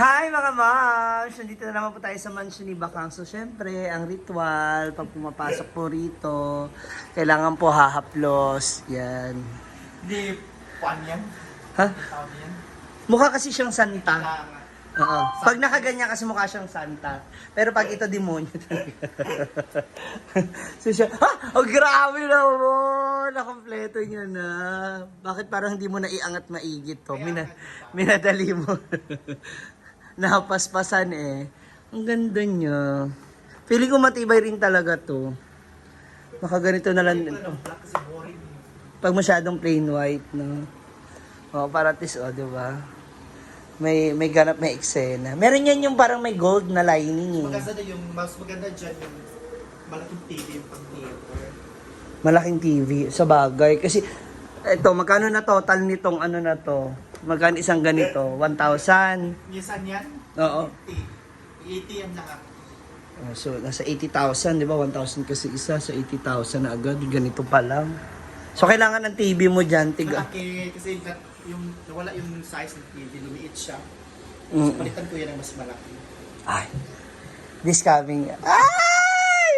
Hi mga moms! Nandito na naman po tayo sa mansion ni Bakang. So syempre, ang ritual, pag pumapasok po rito, kailangan po hahaplos. Yan. Hindi, kuan yan. Ha? Tawag yan. Mukha kasi siyang santa. Kailangan. Oo. Pag nakaganyan kasi mukha siyang santa. Pero pag ito, demonyo talaga. So siya, ha? Oh, grabe naman! Nakompleto niya na. Bakit parang hindi mo na iangat maigit to? Minadali mo. Napaspasan eh. Ang ganda niya. Feeling ko matibay rin talaga to. Makaganito na lang din to. Kasi boring. Pag masyadong plain white, no? O, para at least, o, diba? May ganap, may eksena. Meron yan yung parang may gold na lining eh. Maganda na yung, mas maganda dyan yung malaking TV yung pang-theater. Malaking TV, sa bagay. Kasi, eto, magkano na total nitong ano na to? Magkano isang ganito? 1,000? Minsan yan? Oo. 80 yan lahat. Oh, so, nasa 80,000, di ba? 1,000 kasi isa, so 80,000 na agad. Ganito pa lang. So, kailangan ng TV mo dyan, tiga. Malaki, kasi yung nawala yung size ng TV, lumiit siya. So, Mm. palitan ko yan ng mas malaki. Ay, this coming. Ay!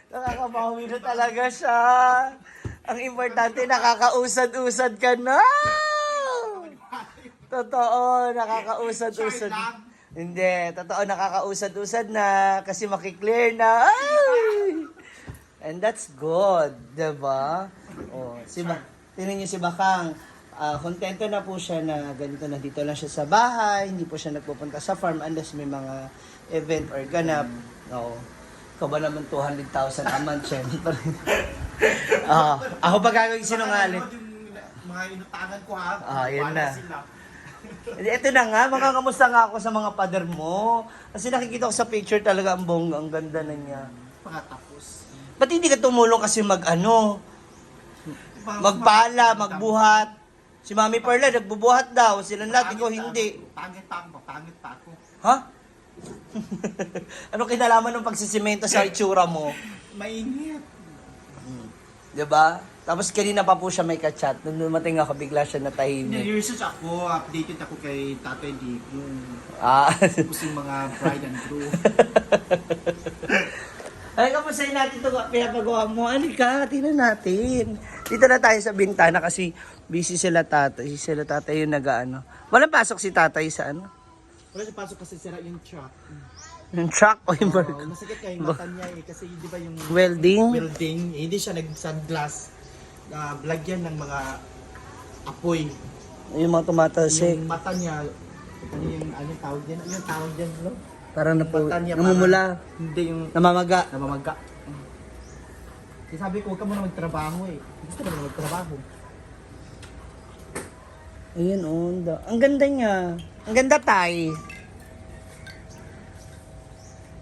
Nakakabawi na talaga siya. Ang importante, nakakausad-usad ka na. Totoo, nakakausad-usad. Hindi, totoo, nakakausad-usad na kasi makiklear na. Ay! And that's good, diba? Oh, tingnan niyo si Bakang. Kontento na po siya na ganito na dito lang siya sa bahay, hindi po siya nagpupunta sa farm unless may mga event or ganap. Oo. Ikaw ba naman 200,000 a month, syempre. Ako pa gagawin sinungaling. Yung mga inutangan ko ha. Yan Wala na. sila. Ito na nga, makakamusta nga ako sa mga pader mo. Kasi nakikita ko sa picture talaga ang bongga, ang ganda na niya. Pagkatapos. Ba't hindi ka tumulong kasi magpala, magbuhat? Si Mami Perla, nagbubuhat daw. Silang lahat, ikaw hindi. Pangit pa ako. Ha? Ano kinalaman ng pagsisimento sa itsura mo? Mainit. Diba? Tapos kanina pa po siya may kachat. Nung dumating ako, bigla siya natahimik. Nire-research ako, updated ako kay Tatay Dave, yung tapos yung mga bride and groom. Ay, kamustahin natin ito, pinapagawa mo. Ano ka? Tingnan natin. Dito na tayo sa bintana kasi busy sila tatay. Sila tatay yung nag-ano. Walang pasok si tatay sa ano? Wala siya pasok kasi sira yung truck. Yung truck o yung barko? Masakit kaya yung mata niya eh, kasi di ba yung Welding? welding, hindi siya nag-sunglass. Lagyan ng mga apoy. Yung mga tumatalsik. Yung mata niya, ano tawag dyan? Yung tawag dyan, no? Parang Mata niya namumula. Hindi yung Namamaga. namamaga. Kasi sabi ko, huwag ka muna magtrabaho eh. Gusto ka muna magtrabaho. Ayun, ang ganda niya. Ang ganda tay.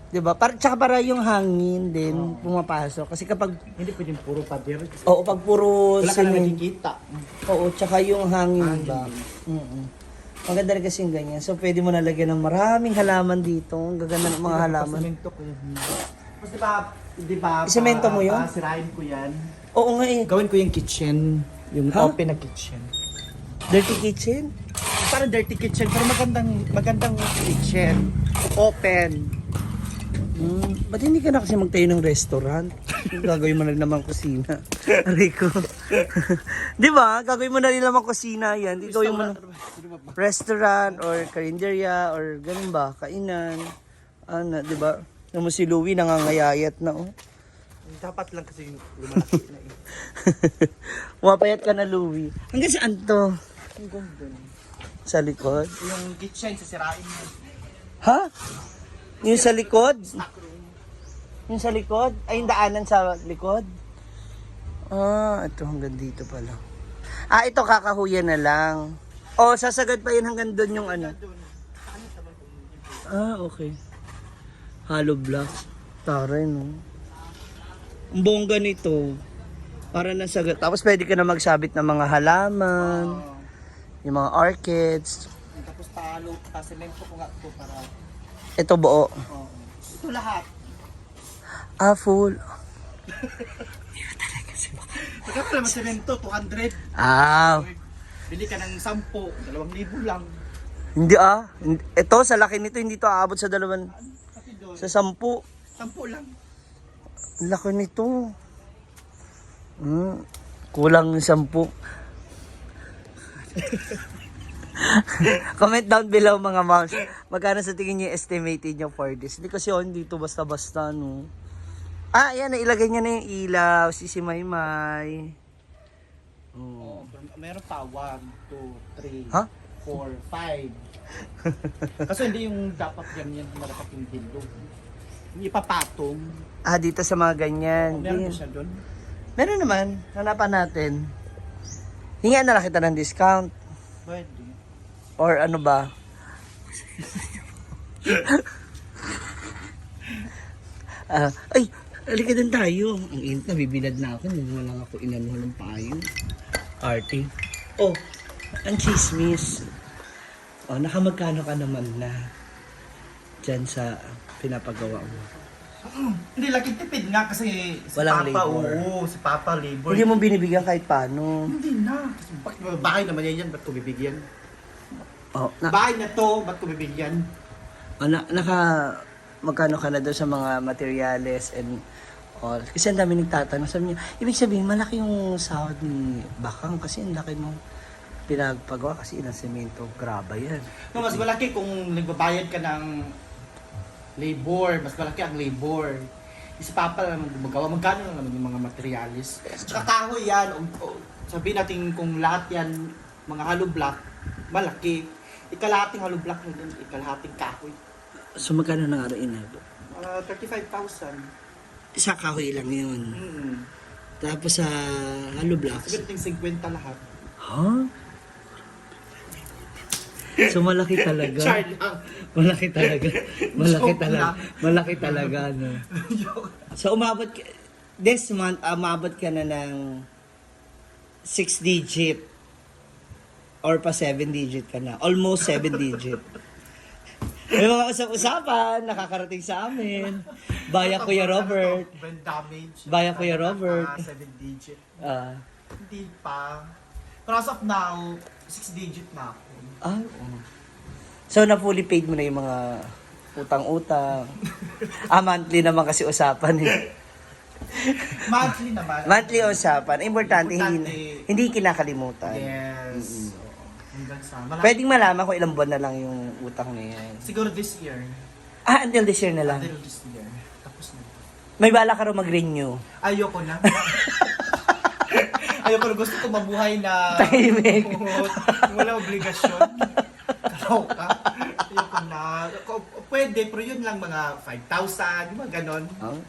Diba? Tsaka para yung hangin din pumapasok. Kasi kapag, Hindi pwedeng puro pader. oo, pag puro Wala ka na cement, nakikita. oo, tsaka yung hangin Hangin. ba? Maganda rin kasi yung ganyan. So, pwede mo nalagyan ng maraming halaman dito. Ang gaganda ng mga halaman. Pasemento ko. Tapos di ba, Isemento mo yun? Sirahin ko yan. Oo nga eh. Gawin ko yung kitchen. Yung Ha? open na kitchen. Dirty kitchen? Parang dirty kitchen, pero magandang kitchen. Open. Ba't hindi ka na kasi magtayo ng restaurant? Gagawin mo na rin naman kusina. Aray ko. Di ba? Gagawin mo na rin naman kusina yan. Di gawin mo na restaurant or karinderya or ganun ba? Kainan. Ano, di ba? Naman si Louie nangangayayat na oh. Dapat lang kasi lumalaki na eh. Mapayat ka na Louie. Hanggang saan to? Ang ganda. Sa likod? Yung kitchen, sisirain mo. Ha? Yung sa likod? Stock room. Yung sa likod? Ay, yung daanan sa likod? Ito hanggang dito pala. Ito kakahuyan na lang. Sasagad pa yun hanggang doon yung ano. Doon. Ano naman kung Okay. Hollow block. Taray, no? Ang bongga nito. Para nasagad. Tapos pwede ka na magsabit ng mga halaman. Yung mga orchids. tapos pasemento ko nga ito para... Ito buo. Ito lahat. Full. Pagka pala masemento, 200. Ah. Bili ka ng 10, 2,000 lang. Hindi Ito, sa laki nito, hindi to aabot sa 2, Pati doon. sa 10. 10 lang. Ang laki nito. Kulang 10. Comment down below mga moms. Magkano sa tingin niyo estimated niyo for this? Hindi kasi on dito basta-basta no. Ayan, nailagay niya na yung ilaw. Si Maymay. Oh, meron pa 1, 2, 3, Ha? 4, 5. Kasi hindi yung dapat yan malakat yung dildo. Yung ipapatong. Dito sa mga ganyan. Meron pa siya doon. Meron naman. Hanapan natin. Hinga na lang kita ng discount. Pwede. Or ano ba? Ay, halika din tayo. Ang init na, bibilad na ako. Hindi mo lang ako inanuhan ng payo. Arty. Oh, ang chismis. Oh, nakamagkano ka naman na dyan sa pinapagawa mo? Hindi, lagi tipid nga kasi si Walang Papa, labor. oo, si Papa labor. Hindi mo binibigyan kahit paano. Hindi na. Kasi bahay naman yan, ba't ko bibigyan? Oh, Bahay na to, ba't ko bibigyan? magkano ka na doon sa mga materials and all. Kasi ang dami nagtatanong. Sabi niya, ibig sabihin, malaki yung sahod ni Bakang kasi ang laki mo pinagpagawa kasi ilang semento, graba yan. No, mas malaki kung nagbabayad ka ng labor, mas malaki ang labor. Si Papa naman gumagawa, magkano lang naman yung mga materialis. Tsaka kahoy yan, sabihin natin kung lahat yan, mga hollow block, malaki. Ikalahating hollow block na din, ikalahating kahoy. So magkano na nga rin inabot? 35,000. Sa kahoy lang yun. Mm. Tapos sa hollow blocks. Sabihin natin 50 lahat. Huh? So malaki talaga. Char lang. Malaki talaga. Malaki Joke talaga. lang. Malaki talaga, no? So umabot ka, this month, umabot ka na ng 6 digit or pa 7 digit ka na. Almost 7 digit. May mga usap-usapan, nakakarating sa amin. Baya Kuya Robert. Brain damage. Baya Kuya Robert. 7 digit. Ah, Hindi pa. Pero as of now, 6 digit na ako. oo. So na fully paid mo na yung mga utang-utang. Monthly naman kasi usapan eh. Monthly naman. Monthly usapan. Importante, Importante. hindi kinakalimutan. Yes. Hanggang sa malaki. Pwedeng malaman kung ilang buwan na lang yung utang na yan. Siguro this year. Until this year na lang. Until this year. Tapos na. May bala ka raw mag-renew. Ayoko na. Ayoko na. Gusto ko mabuhay na Tahimik. wala obligasyon. Kaloka. Ayoko na. Pwede, pero yun lang mga 5,000, yung mga ganon. Oh.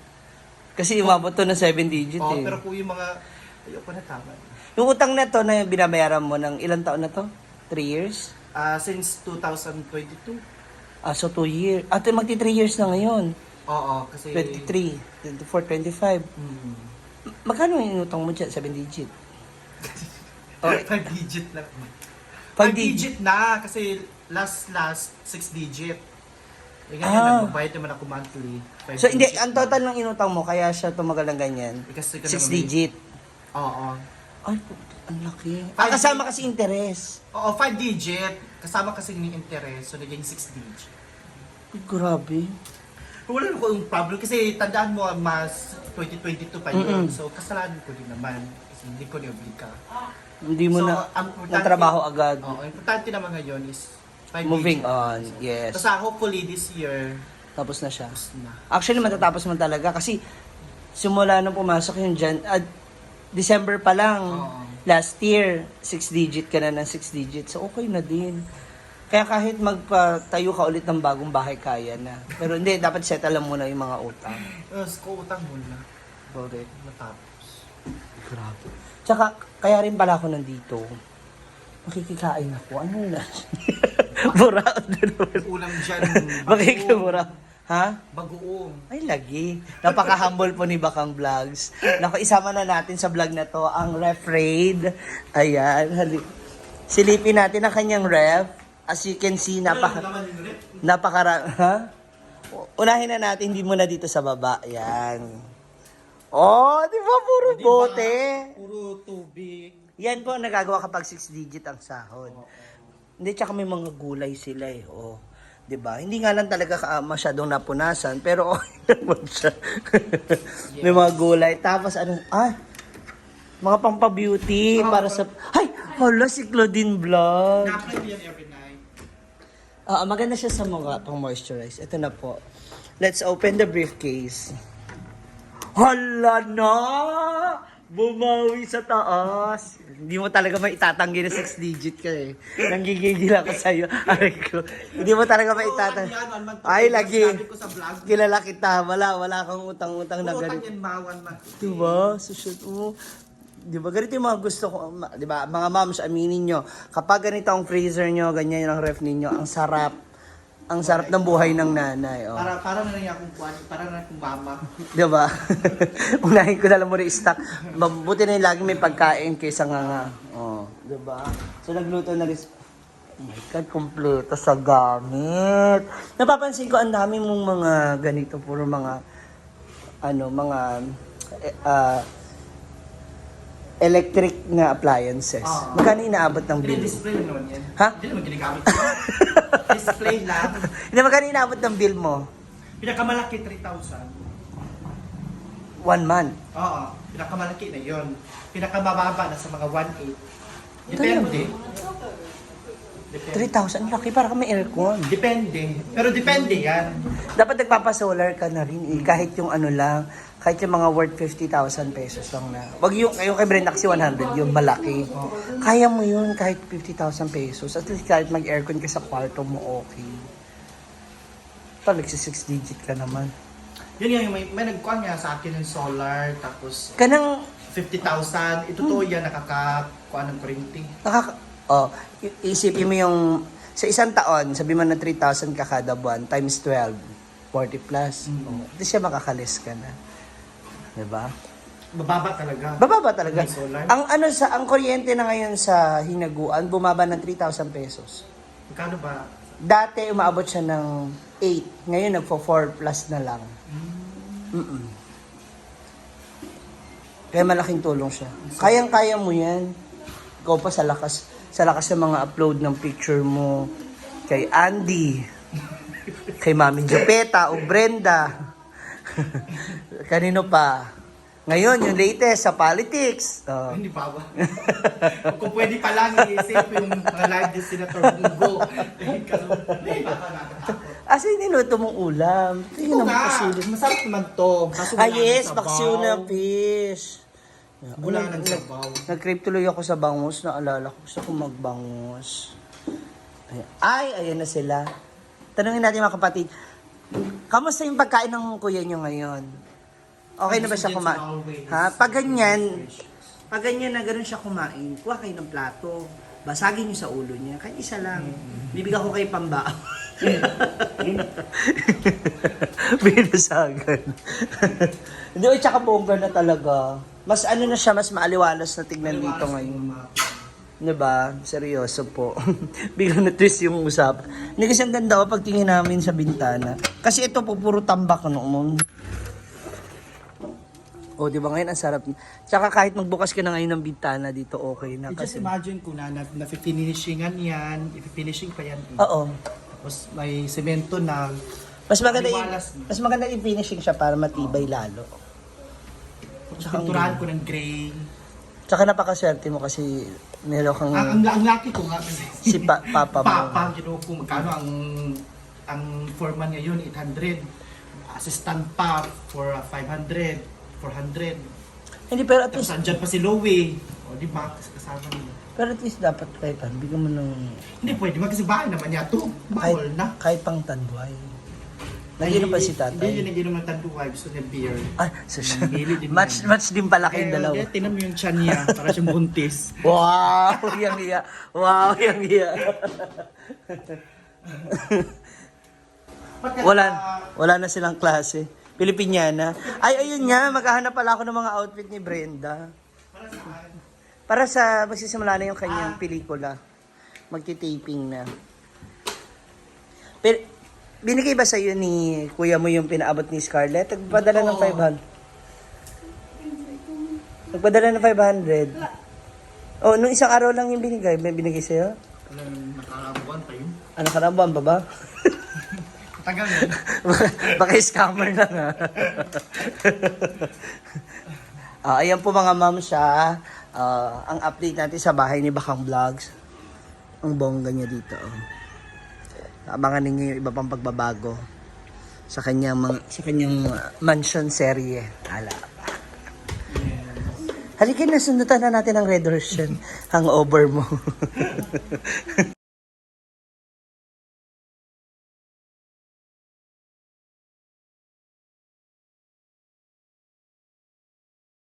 Kasi umabot to ng 7 digit Oh, eh. pero kung yung mga, ayoko na tama. Yung utang na to na binabayaran mo ng ilang taon na to? 3 years? Since 2022. So 2 years. Magti 3 years na ngayon. Oo, kasi... 23, 24, 25. Magkano yung inutang mo dyan? 7 digit? 5 digit lang. 5 5 digit na, kasi last 6 digit. Eh, ganyan, nagbabayad naman ako monthly. 5 So hindi, digit ang na. total ng inutang mo, kaya siya tumagal ng ganyan? Kasi 6 digit. Oo. Ay, ang laki. Five Kasama kasi interest. Oo, 5 digit. Kasama kasi ng interest, so naging 6 digit. Ay, grabe. Wala na ko yung problem kasi tandaan mo mas 2022 pa yun. So kasalanan ko din naman kasi hindi ko ni-obliga. Hindi mo So, na ang importante- trabaho agad. Oo, ang importante naman ngayon is 5 Moving digit. on, yes. Tapos hopefully this year, Tapos na siya. tapos na. Actually, matatapos man talaga kasi simula nung pumasok yung December pa lang. Oo. Last year, 6 digit ka na ng 6 digit. So, okay na din. Kaya kahit magpatayo ka ulit ng bagong bahay, kaya na. Pero hindi, dapat settle lang muna yung mga utang. Tapos utang muna. Correct. Matapos. Grabe. Tsaka, kaya rin pala ako nandito. Makikikain ako. Ano na? Bura. Ulam dyan. Makikimura. Ha? Bagoong. Ay, lagi. Napaka-humble po ni Bakang Vlogs. Naku, isama na natin sa vlog na to ang ref raid. Ayan. Silipin natin ang kanyang ref. As you can see, Ano naman yung rep? ha? Unahin na natin, hindi muna dito sa baba. Ayan. Oh, di ba? Puro Di ba? bote. Puro tubig. Yan po ang nagagawa kapag 6 digit ang sahod. Hindi, tsaka may mga gulay sila eh. Oh. 'Di ba? Hindi nga lang talaga masyadong napunasan, pero okay naman siya. May mga gulay. Tapos ano, mga pampa-beauty para sa... Ay! Hala, si Claudine Vlog. Na-apply ko yan every night. Maganda siya sa mga pang-moisturize. Ito na po. Let's open the briefcase. Hala na! Bumawi sa taas. Hindi mo talaga maitatanggi na 6 digit ka eh. Nanggigigil ako sa'yo. Aray ko. Hindi mo talaga maitatanggi. Ay, lagi. Sabi ko sa vlog. Kilala kita. Wala kang utang-utang na Utang ganito. yan, mawan man. Diba? Susunod mo. Diba? Ganito yung mga gusto ko. Diba? Mga moms, aminin nyo. Kapag ganito ang freezer nyo, ganyan yung ref ninyo, ang sarap. Ang sarap ng buhay ng nanay. Oh. Para na rin akong kuwan, para na akong mama. Diba? Unahin ko na lang muna i-stock. Mabuti na yung lagi may pagkain kaysa nga. Oh, diba? So, nagluto na rin. Oh my God, kompleto sa gamit. Napapansin ko, ang dami mong mga ganito. Puro mga, electric na appliances. Magkano inaabot ng bill? Display naman yan. Ha? Hindi naman ginagamit ko. Display lang. Hindi, magkano inaabot ng bill mo? Pinakamalaki, 3,000. 1 month. Oo, pinakamalaki na yun. Pinakamababa na sa mga 1,800. Depende. 3,000, ang laki, para may aircon. Depende. Pero depende yan. Dapat nagpapasolar ka na rin eh, kahit yung ano lang, kahit yung mga worth 50,000 pesos lang na. Wag yung kay Brenda kasi 100, yung malaki. Kaya mo yun kahit 50,000 pesos. At least kahit mag-aircon ka sa kwarto mo, okay. Ito, nagsi-6 digit ka naman. Yun yung may nagkuhan nga sa akin ng solar, tapos Kanang, 50,000. Ito to yan, nakakakuha ng kurinti. isipin mo yung, sa isang taon, sabi mo na 3,000 ka kada buwan, times 12, 40 plus. Hindi siya makakalis ka na. Diba? Bababa talaga. Bababa talaga. May solar. Ang kuryente na ngayon sa Hinaguan, bumaba ng 3,000 pesos. Magkano ba? Dati umaabot siya ng 8. Ngayon nagfo-4 plus na lang. Kaya malaking tulong siya. Kayang-kaya mo yan. Ikaw pa sa lakas ng mga upload ng picture mo kay Andy, kay Mami Jopeta o Brenda. Kanino pa? Ngayon, yung latest sa politics. Hindi pa ba? Kung pwede pa lang i-save yung mga live ni Senator Bungo. Hindi pa ba nakakatakot? Asa yung niluto mong ulam? Ito nga, masarap naman to. Kaso wala Yes, ng sabaw. paksiw na fish. Wala ng sabaw. Nag-crave tuloy ako sa bangus. Naalala ko, gusto ko magbangus. Ayan na sila. Tanungin natin mga kapatid. Kamusta yung pagkain ng kuya nyo ngayon? Okay na ba siya kumain? Ha? Pag ganyan na gano'n siya kumain, kuha kayo ng plato. Basagin nyo sa ulo niya. Kahit isa lang. Bibigyan ko kayo pambao. Binasagan. Hindi, tsaka bongga na talaga. Mas ano na siya, mas maaliwalas na tignan dito ngayon. Diba? Seryoso po. Biglang na-twist yung usap. Hindi kasi ang ganda pag tingin namin sa bintana. Kasi ito po, puro tambak noon. O, di ba ngayon ang sarap. Tsaka kahit magbukas ka na ngayon ng bintana dito, okay na. Just Kasi, imagine ko na finishingan yan, ipifinishing pa yan. oo. Tapos may semento na. Mas maganda, Maliwalas na. mas maganda i-finishing siya para matibay lalo. Tapos pinturahan ko ng gray. Tsaka napakaswerte mo kasi meron kang Ang lucky ko nga kasi si Papa mo. Papa, ko magkano ang foreman ngayon, 800. Assistant pa for 500, 400. Hindi, pero at Tapos least, andyan pa si Lowe. O di ba, kasama niya. pero at least dapat kahit bigyan mo ng Hindi pwede, kasi bahay naman niya to. Bawal na. kahit pang tanduay. Naginom pa si Hindi tatay. yun naginom ng tanduay, gusto niya beer. Ay, so siya. Bili din Match din pala kayong dalawa. Tinan mo yung tiyan niya, para siyang buntis. Wow, yang iya. Wow, yang iya. Wala na silang klase. Pilipiniana. Ay, ayun nga, maghahanap pala ako ng mga outfit ni Brenda. Para sa magsisimula na yung kanyang pelikula. Magti-taping na. Pero, binigay ba sa'yo ni kuya mo yung pinaabot ni Scarlett? Nagpadala ng 500. Nagpadala ng 500. Oh, nung isang araw lang yung binigay. May binigay sa'yo? Nakakabuan tayo. Ano ka na ba? Ang baba? Tagal yun. Baka scammer lang ha. Ayan po mga ma'am siya. Ang update natin sa bahay ni Bakang Vlogs. Ang bongga niya dito. Abangan ninyo yung iba pang pagbabago sa kanyang mansion serye. Hala. Halika na, sundutan na natin ang Red Horse yan. Hangover mo.